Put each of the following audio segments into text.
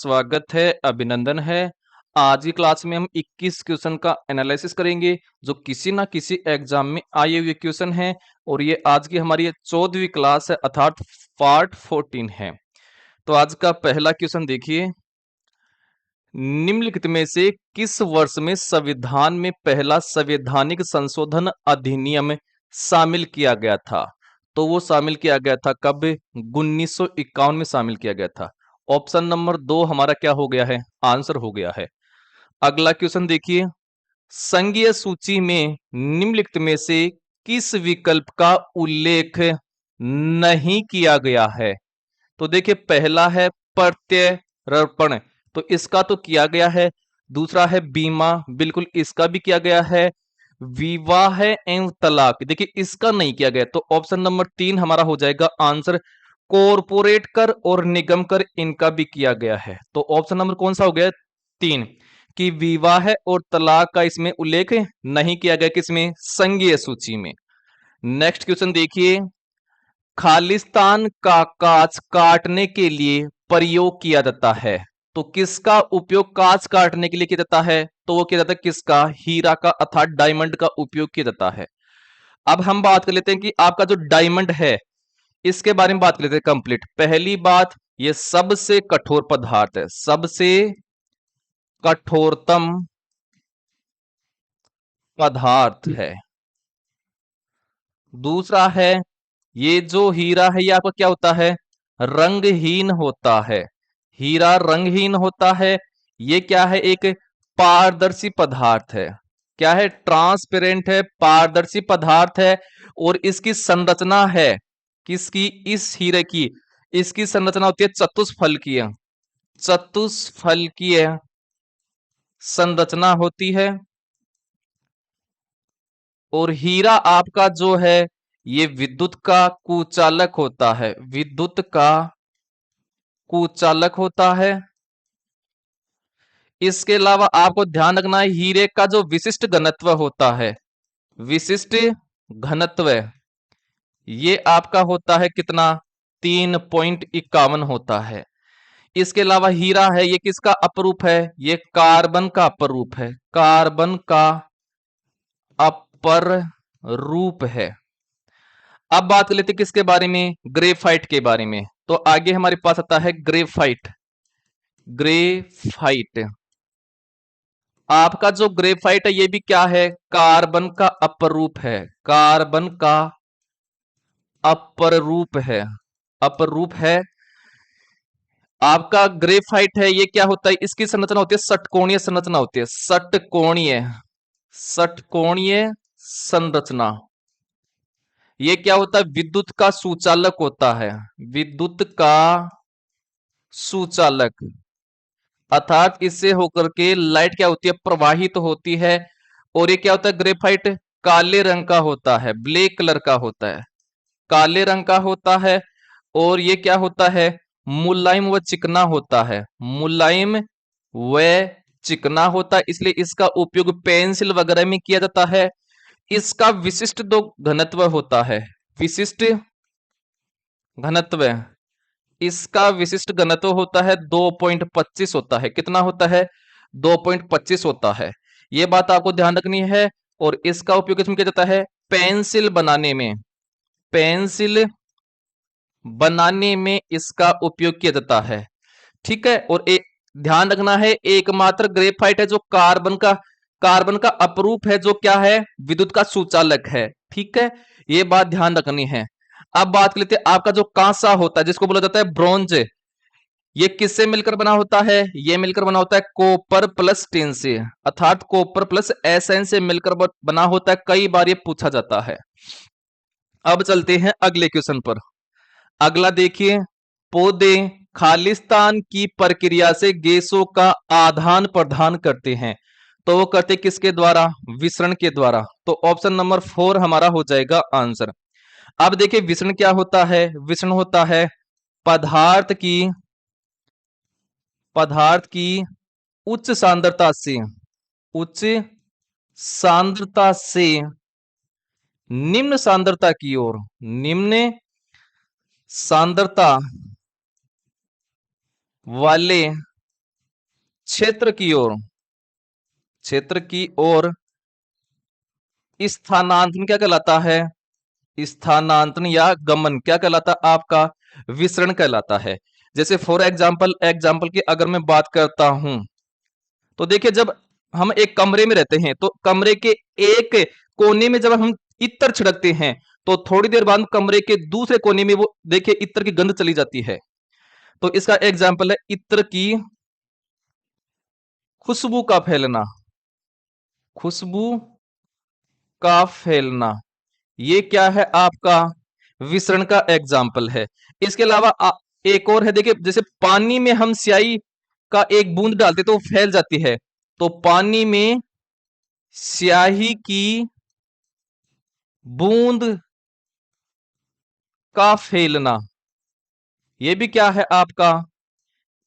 स्वागत है, अभिनंदन है। आज की क्लास में हम 21 क्वेश्चन का एनालिसिस करेंगे जो किसी ना किसी एग्जाम में आए हुए क्वेश्चन हैं और ये आज की हमारी 14वीं क्लास है अर्थात पार्ट 14 है। तो आज का पहला क्वेश्चन देखिए, निम्नलिखित में से किस वर्ष में संविधान में पहला संवैधानिक संशोधन अधिनियम शामिल किया गया था? तो वो शामिल किया गया था कब? 1951 में शामिल किया गया था। ऑप्शन नंबर 2 हमारा क्या हो गया है? आंसर हो गया है। अगला क्वेश्चन देखिए, संघीय सूची में निम्नलिखित में से किस विकल्प का उल्लेख नहीं किया गया है? तो देखिए, पहला है प्रत्यर्पण, तो इसका तो किया गया है। दूसरा है बीमा, बिल्कुल इसका भी किया गया है। विवाह एवं तलाक, देखिए इसका नहीं किया गया, तो ऑप्शन नंबर 3 हमारा हो जाएगा आंसर। कॉरपोरेट कर और निगम कर, इनका भी किया गया है। तो ऑप्शन नंबर कौन सा हो गया? 3, कि विवाह और तलाक का इसमें उल्लेख नहीं किया गया, किसमें? संघीय सूची में। नेक्स्ट क्वेश्चन देखिए, खालिस्तान का कांच काटने के लिए प्रयोग किया जाता है, तो किसका उपयोग कांच काटने के लिए किया जाता है? तो वो किया जाता है किसका? हीरा का अर्थात डायमंड का उपयोग किया जाता है। अब हम बात कर लेते हैं कि आपका जो डायमंड है इसके बारे में बात कर लेते हैं कंप्लीट। पहली बात, ये सबसे कठोर पदार्थ है, सबसे कठोरतम पदार्थ है। दूसरा है, ये जो हीरा है ये आपका क्या होता है? रंगहीन होता है। हीरा रंगहीन होता है। ये क्या है? एक पारदर्शी पदार्थ है। क्या है? ट्रांसपेरेंट है, पारदर्शी पदार्थ है। और इसकी संरचना है किसकी? इस हीरे की। इसकी संरचना होती है चतुष्फलकीय। चतुष्फलकीय संरचना होती है। और हीरा आपका जो है ये विद्युत का कुचालक होता है, विद्युत का कुचालक होता है। इसके अलावा आपको ध्यान रखना है, हीरे का जो विशिष्ट घनत्व होता है, विशिष्ट घनत्व ये आपका होता है कितना? 3.51 होता है। इसके अलावा हीरा है ये किसका अपरूप है? ये कार्बन का अपरूप है, कार्बन का अपर रूप है। अब बात कर लेते हैं किसके बारे में? ग्रेफाइट के बारे में। तो आगे हमारे पास आता है ग्रेफाइट। ग्रेफाइट, आपका जो ग्रेफाइट है ये भी क्या है? कार्बन का अपरूप है, कार्बन का अपरूप है, अपरूप है। आपका ग्रेफाइट है ये क्या होता है? इसकी संरचना होती है षटकोणीय संरचना होती है, षटकोणीय, षटकोणीय संरचना। ये क्या होता है? विद्युत का सुचालक होता है, विद्युत का सुचालक। अर्थात इससे होकर के लाइट क्या होती है? प्रवाहित तो होती है। और ये क्या होता है? ग्रेफाइट काले रंग का होता है, ब्लैक कलर का होता है, काले रंग का होता है। और ये क्या होता है? मुलायम व चिकना होता है, मुलायम व चिकना होता है। इसलिए इसका उपयोग पेंसिल वगैरह में किया जाता है। इसका विशिष्ट दो घनत्व होता है, विशिष्ट घनत्व। इसका विशिष्ट घनत्व होता है 2.25 होता है। कितना होता है? 2.25 होता है। यह बात आपको ध्यान रखनी है। और इसका उपयोग इसमें किया जाता है पेंसिल बनाने में, पेंसिल बनाने में इसका उपयोग किया जाता है। ठीक है। और एक ध्यान रखना है, एकमात्र ग्रेफाइट है जो कार्बन का अपरूप है, जो क्या है? विद्युत का सुचालक है। ठीक है, ये बात ध्यान रखनी है। अब बात कर लेते हैं आपका जो कांसा होता है जिसको बोला जाता है ब्रॉन्ज, ये किससे मिलकर बना होता है? ये मिलकर बना होता है कॉपर प्लस टिन से, अर्थात कॉपर प्लस एसएन से मिलकर बना होता है। कई बार ये पूछा जाता है। अब चलते हैं अगले क्वेश्चन पर। अगला देखिए, पौधे खालिस्तान की प्रक्रिया से गैसों का आदान प्रदान करते हैं, तो वो करते किसके द्वारा? विसरण के द्वारा। तो ऑप्शन नंबर 4 हमारा हो जाएगा आंसर। अब देखिए विसरण क्या होता है? विसरण होता है पदार्थ की, पदार्थ की उच्च सांद्रता से, उच्च सांद्रता से निम्न सांद्रता की ओर, निम्न सांद्रता वाले क्षेत्र की ओर, क्षेत्र की ओर स्थानांतरण क्या कहलाता है? स्थानांतरण या गमन क्या कहलाता है आपका? विसरण कहलाता है। जैसे फॉर एग्जाम्पल, एग्जाम्पल की अगर मैं बात करता हूं, तो देखिए जब हम एक कमरे में रहते हैं तो कमरे के एक कोने में जब हम इत्र छिड़कते हैं तो थोड़ी देर बाद कमरे के दूसरे कोने में वो देखिए इत्र की गंध चली जाती है। तो इसका एग्जाम्पल है इत्र की खुशबू का फैलना, खुशबू का फैलना, ये क्या है आपका? विसरण का एग्जाम्पल है। इसके अलावा एक और है, देखिए जैसे पानी में हम स्याही का एक बूंद डालते तो वो फैल जाती है, तो पानी में स्याही की बूंद का फैलना, ये भी क्या है आपका?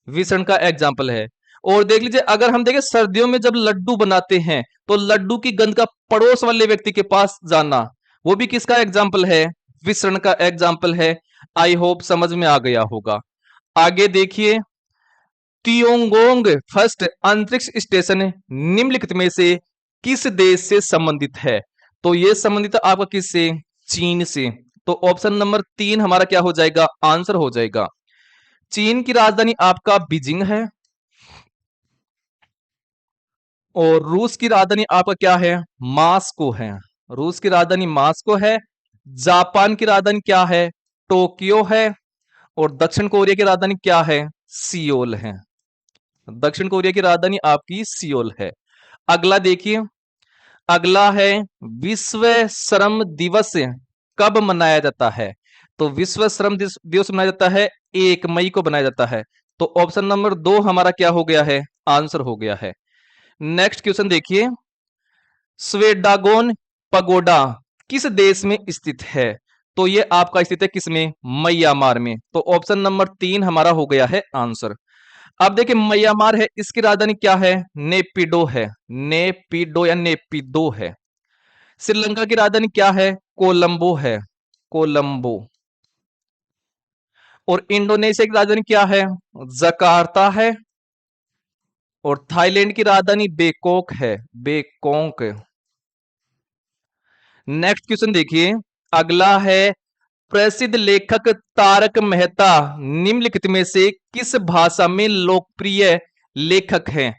विसरण का एग्जाम्पल है। और देख लीजिए अगर हम देखें सर्दियों में जब लड्डू बनाते हैं तो लड्डू की गंध का पड़ोस वाले व्यक्ति के पास जाना, वो भी किसका एग्जाम्पल है? विसरण का एग्जाम्पल है। आई होप समझ में आ गया होगा। आगे देखिए, तियोंगोंग फर्स्ट अंतरिक्ष स्टेशन निम्नलिखित में से किस देश से संबंधित है? तो ये संबंधित है आपका किससे? चीन से। तो ऑप्शन नंबर 3 हमारा क्या हो जाएगा? आंसर हो जाएगा। चीन की राजधानी आपका बीजिंग है, और रूस की राजधानी आपका क्या है? मास्को है। रूस की राजधानी मास्को है। जापान की राजधानी क्या है? टोक्यो है। और दक्षिण कोरिया की राजधानी क्या है? सियोल है। दक्षिण कोरिया की राजधानी आपकी सियोल है। अगला देखिए, अगला है विश्व श्रम दिवस कब मनाया जाता है? तो विश्व श्रम दिवस मनाया जाता है 1 मई को मनाया जाता है। तो ऑप्शन नंबर 2 हमारा क्या हो गया है? आंसर हो गया है। नेक्स्ट क्वेश्चन देखिए, स्वेडागोन पगोडा किस देश में स्थित है? तो ये आपका स्थित है किसमें? म्यांमार में। तो ऑप्शन नंबर 3 हमारा हो गया है आंसर। अब देखिए म्यांमार है, इसकी राजधानी क्या है? नेपिडो है। नेपिडो या नेपिदो है। श्रीलंका की राजधानी क्या है? कोलंबो है। कोलंबो। और इंडोनेशिया की राजधानी क्या है? जकार्ता है। और थाईलैंड की राजधानी बेकोक है। बेकोंक। नेक्स्ट क्वेश्चन देखिए, अगला है प्रसिद्ध लेखक तारक मेहता निम्नलिखित में से किस भाषा में लोकप्रिय लेखक हैं?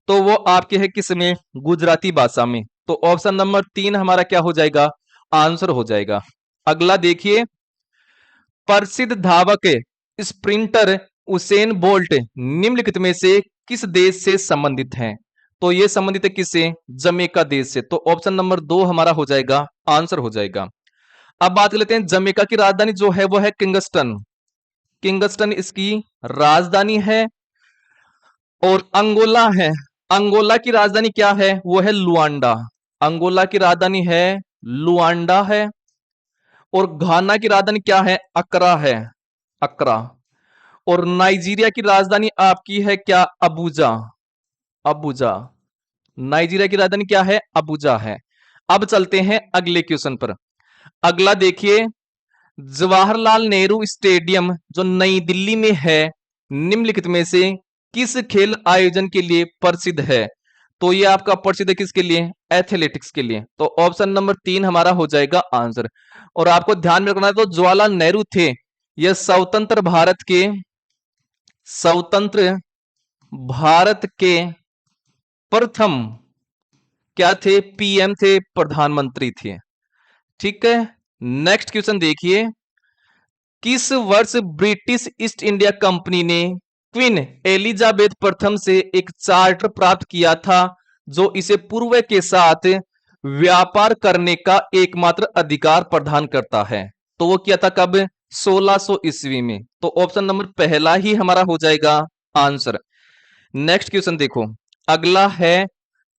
तो वो आपके है किस में? गुजराती भाषा में। तो ऑप्शन नंबर 3 हमारा क्या हो जाएगा? आंसर हो जाएगा। अगला देखिए, प्रसिद्ध धावक स्प्रिंटर उसेन बोल्ट निम्नलिखित में से किस देश से संबंधित हैं? तो ये संबंधित है किससे? जमैका देश से। तो ऑप्शन नंबर 2 हमारा हो जाएगा आंसर हो जाएगा। अब बात कर लेते हैं, जमैका की राजधानी जो है वो है किंगस्टन। किंगस्टन इसकी राजधानी है। और अंगोला है, अंगोला की राजधानी क्या है? वो है लुआंडा। अंगोला की राजधानी है लुआंडा है। और घाना की राजधानी क्या है? अकरा है। अकरा। और नाइजीरिया की राजधानी आपकी है क्या? अबुजा। अबुजा। नाइजीरिया की राजधानी क्या है? अबुजा है। अब चलते हैं अगले क्वेश्चन पर। अगला देखिए, जवाहरलाल नेहरू स्टेडियम जो नई दिल्ली में है निम्नलिखित में से किस खेल आयोजन के लिए प्रसिद्ध है? तो ये आपका प्रसिद्ध है किसके लिए? एथलेटिक्स के लिए। तो ऑप्शन नंबर 3 हमारा हो जाएगा आंसर। और आपको ध्यान में रखना है, तो जवाहरलाल नेहरू थे यह स्वतंत्र भारत के, स्वतंत्र भारत के प्रथम क्या थे? पीएम थे, प्रधानमंत्री थे। ठीक है। नेक्स्ट क्वेश्चन देखिए, किस वर्ष ब्रिटिश ईस्ट इंडिया कंपनी ने क्वीन एलिजाबेथ प्रथम से एक चार्टर प्राप्त किया था जो इसे पूर्व के साथ व्यापार करने का एकमात्र अधिकार प्रदान करता है? तो वो किया था कब? 1600 ईस्वी में। तो ऑप्शन नंबर पहला ही हमारा हो जाएगा आंसर। नेक्स्ट क्वेश्चन देखो, अगला है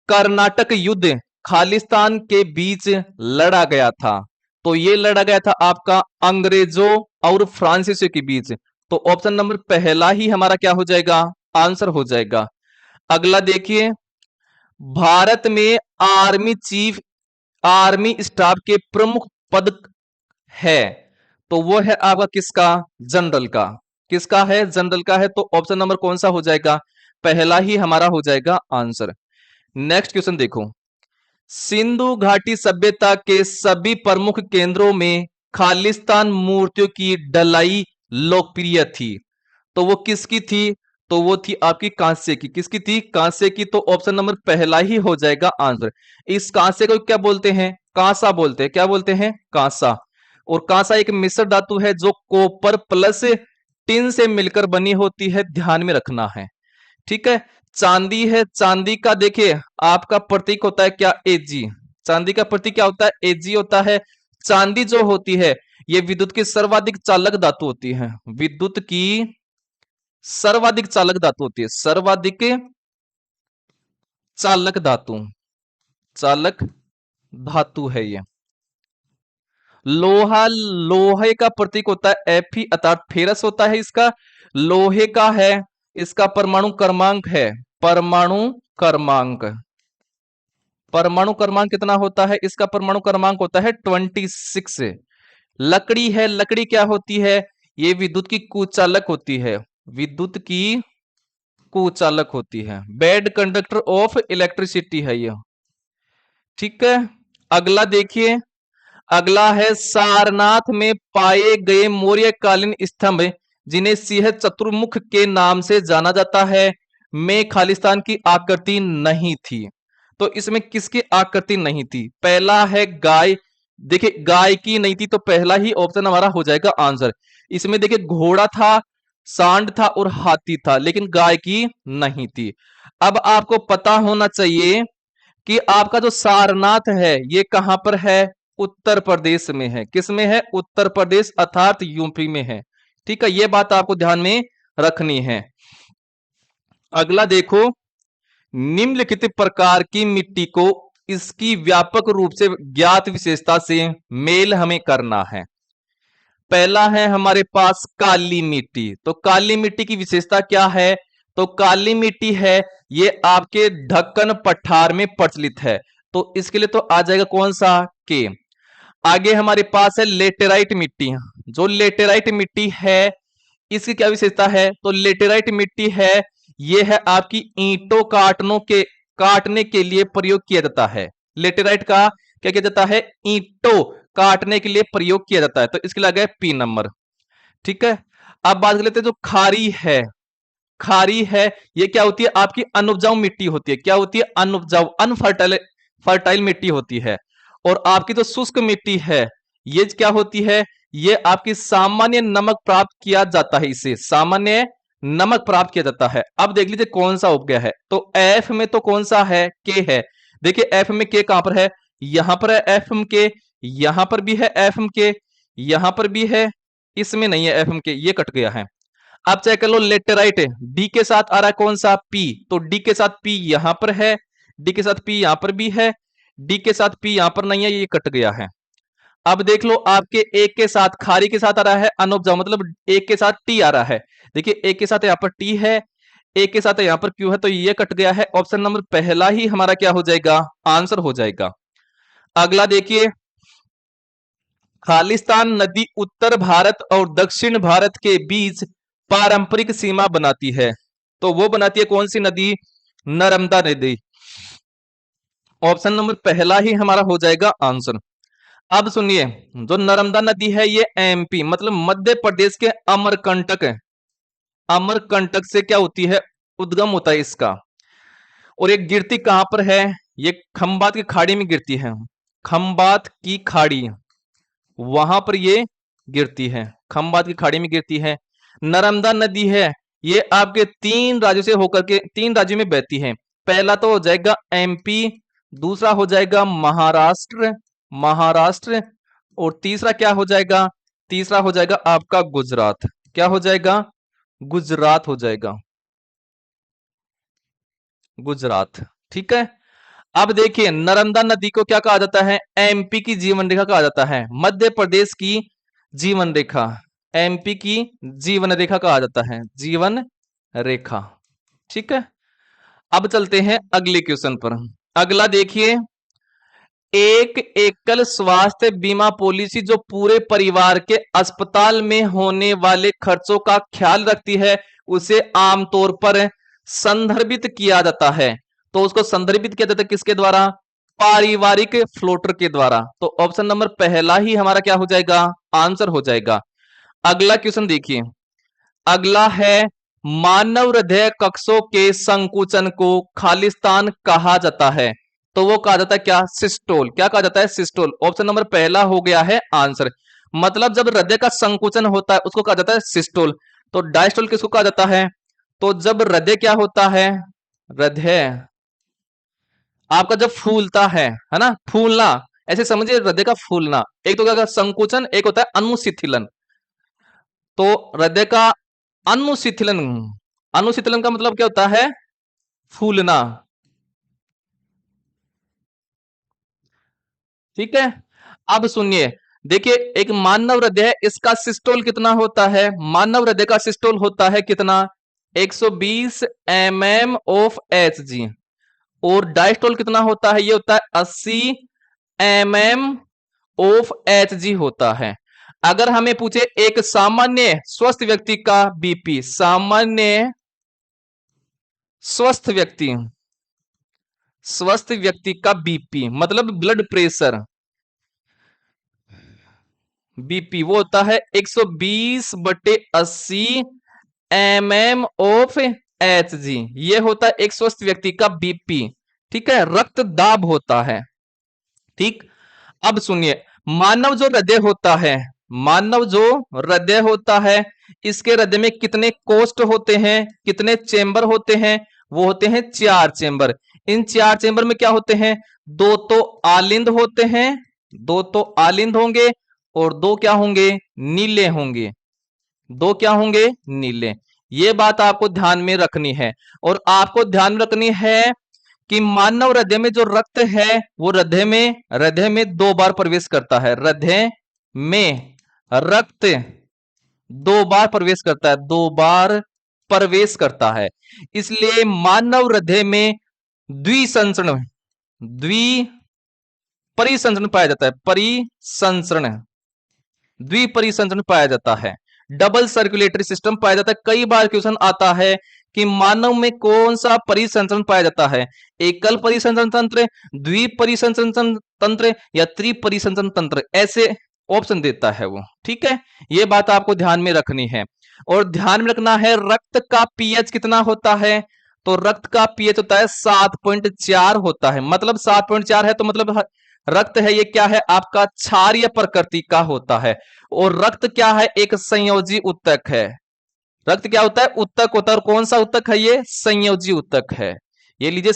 कर्नाटक युद्ध खालिस्तान के बीच लड़ा गया था। तो ये लड़ा गया था आपका अंग्रेजों और फ्रांसीसियों के बीच। तो ऑप्शन नंबर पहला ही हमारा क्या हो जाएगा? आंसर हो जाएगा। अगला देखिए, भारत में आर्मी चीफ, आर्मी स्टाफ के प्रमुख पद है, तो वो है आपका किसका? जनरल का। किसका है? जनरल का है। तो ऑप्शन नंबर कौन सा हो जाएगा? पहला ही हमारा हो जाएगा आंसर। नेक्स्ट क्वेश्चन देखो, सिंधु घाटी सभ्यता के सभी प्रमुख केंद्रों में खालिस्तान मूर्तियों की ढलाई लोकप्रिय थी, तो वो किसकी थी? तो वो थी आपकी कांसे की। किसकी थी? कांसे की। तो ऑप्शन नंबर पहला ही हो जाएगा आंसर। इस कांसे को क्या बोलते हैं? कांसा बोलते हैं। क्या बोलते हैं? कांसा। और कांसा एक मिश्र धातु है जो कॉपर प्लस टिन से मिलकर बनी होती है, ध्यान में रखना है। ठीक है। चांदी है, चांदी का देखिए आपका प्रतीक होता है क्या? एजी। चांदी का प्रतीक क्या होता है? एजी होता है। चांदी जो होती है ये विद्युत की सर्वाधिक चालक धातु होती है। विद्युत की सर्वाधिक चालक धातु होती है। सर्वाधिक चालक धातु, चालक धातु है ये। लोहा, लोहे का प्रतीक होता है एफी अर्थात फेरस होता है इसका। लोहे का है, इसका परमाणु क्रमांक है, परमाणु क्रमांक, परमाणु क्रमांक कितना होता है? इसका परमाणु क्रमांक होता है 26। लकड़ी है, लकड़ी क्या होती है? ये विद्युत की कुचालक होती है। विद्युत की कुचालक होती है, बेड कंडक्टर ऑफ इलेक्ट्रिसिटी है यह। ठीक है। अगला देखिए, अगला है सारनाथ में पाए गए मौर्यकालीन स्तंभ जिन्हें सिंह चतुर्मुख के नाम से जाना जाता है में खालिस्तान की आकृति नहीं थी। तो इसमें किसकी आकृति नहीं थी? पहला है गाय। देखिए गाय की नहीं थी, तो पहला ही ऑप्शन हमारा हो जाएगा आंसर। इसमें देखिए घोड़ा था, सांड था और हाथी था, लेकिन गाय की नहीं थी। अब आपको पता होना चाहिए कि आपका जो सारनाथ है ये कहां पर है? उत्तर प्रदेश में है। किस में है? उत्तर प्रदेश अर्थात यूपी में है। ठीक है, ये बात आपको ध्यान में रखनी है। अगला देखो, निम्नलिखित प्रकार की मिट्टी को इसकी व्यापक रूप से ज्ञात विशेषता से मेल हमें करना है। पहला है हमारे पास काली मिट्टी। तो काली मिट्टी की विशेषता क्या है? तो काली मिट्टी है ये आपके ढक्कन पठार में प्रचलित है, तो इसके लिए तो आ जाएगा कौन सा? के। आगे हमारे पास है लेटेराइट मिट्टी। जो लेटेराइट मिट्टी है इसकी क्या विशेषता है? तो लेटेराइट मिट्टी है ये है आपकी ईंटों काटने के लिए प्रयोग किया जाता है। लेटेराइट का क्या किया जाता है? ईंटों काटने के लिए प्रयोग किया जाता है, तो इसके लिए आ गया पी नंबर। ठीक है। अब बात कर लेते हैं जो खारी है। खारी है ये क्या होती है? आपकी अनुपजाऊ मिट्टी होती है। क्या होती है? अनुपजाऊ, अनफर्टाइल, फर्टाइल मिट्टी होती है। और आपकी जो शुष्क मिट्टी है ये क्या होती है? ये आपकी सामान्य नमक प्राप्त किया जाता है, इससे सामान्य नमक प्राप्त किया जाता है। अब देख लीजिए कौन सा उप गया है। तो एफ में तो कौन सा है? के है। देखिए एफ में के कहां पर है? यहां पर है एफ एम के, यहां पर भी है एफ एम के, यहां पर भी है, इसमें नहीं है एफ एम के, ये कट गया है। आप चेक कर लो लेटेराइट डी के साथ आ रहा है कौन सा? पी। तो डी के साथ पी यहां पर है, डी के साथ पी यहां पर भी है, डी के साथ पी यहां पर नहीं है, ये कट गया है। अब देख लो आपके एक के साथ खारी के साथ आ रहा है अनुपजाऊ, मतलब एक के साथ टी आ रहा है। देखिए एक के साथ यहां पर टी है, एक के साथ यहां पर क्यू है, तो ये कट गया है। ऑप्शन नंबर पहला ही हमारा क्या हो जाएगा? आंसर हो जाएगा। अगला देखिए, खालिस्तान नदी उत्तर भारत और दक्षिण भारत के बीच पारंपरिक सीमा बनाती है, तो वो बनाती है कौन सी नदी? नर्मदा नदी। ऑप्शन नंबर पहला ही हमारा हो जाएगा आंसर। अब सुनिए, जो नर्मदा नदी है ये एमपी मतलब मध्य प्रदेश के अमरकंटक है, अमरकंटक से क्या होती है? उद्गम होता है इसका। और ये गिरती कहां पर है? ये खंबात की खाड़ी में गिरती है। खंबात की खाड़ी, वहां पर ये गिरती है, खंबात की खाड़ी में गिरती है। नर्मदा नदी है ये आपके तीन राज्यों से होकर के तीन राज्यों में बहती है। पहला तो हो जाएगा एमपी, दूसरा हो जाएगा महाराष्ट्र, महाराष्ट्र, और तीसरा क्या हो जाएगा? तीसरा हो जाएगा आपका गुजरात। क्या हो जाएगा? गुजरात हो जाएगा, गुजरात। ठीक है। अब देखिए नर्मदा नदी को क्या कहा जाता है? एमपी की जीवन रेखा कहा जाता है, मध्य प्रदेश की जीवन रेखा, एमपी की जीवन रेखा कहा जाता है, जीवन रेखा। ठीक है। अब चलते हैं अगले क्वेश्चन पर। अगला देखिए, एक एकल स्वास्थ्य बीमा पॉलिसी जो पूरे परिवार के अस्पताल में होने वाले खर्चों का ख्याल रखती है उसे आमतौर पर संदर्भित किया जाता है। तो उसको संदर्भित किया जाता है किसके द्वारा? पारिवारिक फ्लोटर के द्वारा। तो ऑप्शन नंबर पहला ही हमारा क्या हो जाएगा? आंसर हो जाएगा। अगला क्वेश्चन देखिए, अगला है मानव हृदय कक्षों के संकुचन को खालिस्तान कहा जाता है। तो वो कहा जाता है क्या? सिस्टोल। क्या कहा जाता है? सिस्टोल। ऑप्शन नंबर पहला हो गया है आंसर। मतलब जब हृदय का संकुचन होता है उसको कहा जाता है सिस्टोल। तो डायस्टोल किसको कहा जाता है? तो जब हृदय क्या होता है? हृदय आपका जब फूलता है ना, फूलना, ऐसे समझिए हृदय का फूलना। एक तो क्या होता है? संकुचन, एक होता है अनुशिथिलन। तो हृदय का अनुशिथिलन, अनुशिथिलन का मतलब क्या होता है? फूलना। ठीक है, अब सुनिए, देखिए एक मानव हृदय है, इसका सिस्टोल कितना होता है? मानव हृदय का सिस्टोल होता है कितना? 120 mm ऑफ Hg। और डायस्टोल कितना होता है? ये होता है 80 mm ऑफ Hg होता है। अगर हमें पूछे एक सामान्य स्वस्थ व्यक्ति का बीपी, सामान्य स्वस्थ व्यक्ति, स्वस्थ व्यक्ति का बीपी मतलब ब्लड प्रेशर, बीपी वो होता है 120/80 mm ऑफ Hg। ये होता है एक स्वस्थ व्यक्ति का बीपी। ठीक है, रक्त दाब होता है। ठीक, अब सुनिए, मानव जो हृदय होता है, मानव जो हृदय होता है, इसके हृदय में कितने कोष्ठ होते हैं, कितने चेंबर होते हैं? वो होते हैं 4 चेंबर। इन 4 चेंबर में क्या होते हैं? 2 तो आलिंद होते हैं, 2 तो आलिंद होंगे, और 2 क्या होंगे? नीले होंगे। 2 क्या होंगे? नीले। ये बात आपको ध्यान में रखनी है। और आपको ध्यान में रखनी है कि मानव हृदय में जो रक्त है वो हृदय में 2 बार प्रवेश करता है। हृदय में रक्त 2 बार प्रवेश करता है, 2 बार प्रवेश करता है। इसलिए मानव हृदय में द्विसंचरण, द्वि परिसंचरण पाया जाता है। परिसंचरण, द्विपरिसंचरण पाया जाता है। डबल सर्कुलेटरी सिस्टम पाया जाता है। कई बार क्वेश्चन आता है कि मानव में कौन सा परिसंचरण पाया जाता है? एकल परिसंचरण तंत्र, द्विपरिसंचरण तंत्र, या त्रिपरिसंचरण तंत्र, ऐसे ऑप्शन देता है वो। ठीक है, ये बात आपको ध्यान में रखनी है। और ध्यान में रखना है रक्त का पीएच कितना होता है? तो रक्त का पीएच होता है 7.4 होता है। मतलब 7.4 है तो मतलब रक्त है ये क्या है? आपका क्षारीय प्रकृति का होता है। और रक्त क्या है? एक संयोजी उत्तक है। रक्त क्या होता है? उत्तक होता है। और कौन सा उत्तक है ये? संयोजी उत्तक है। ये लीजिए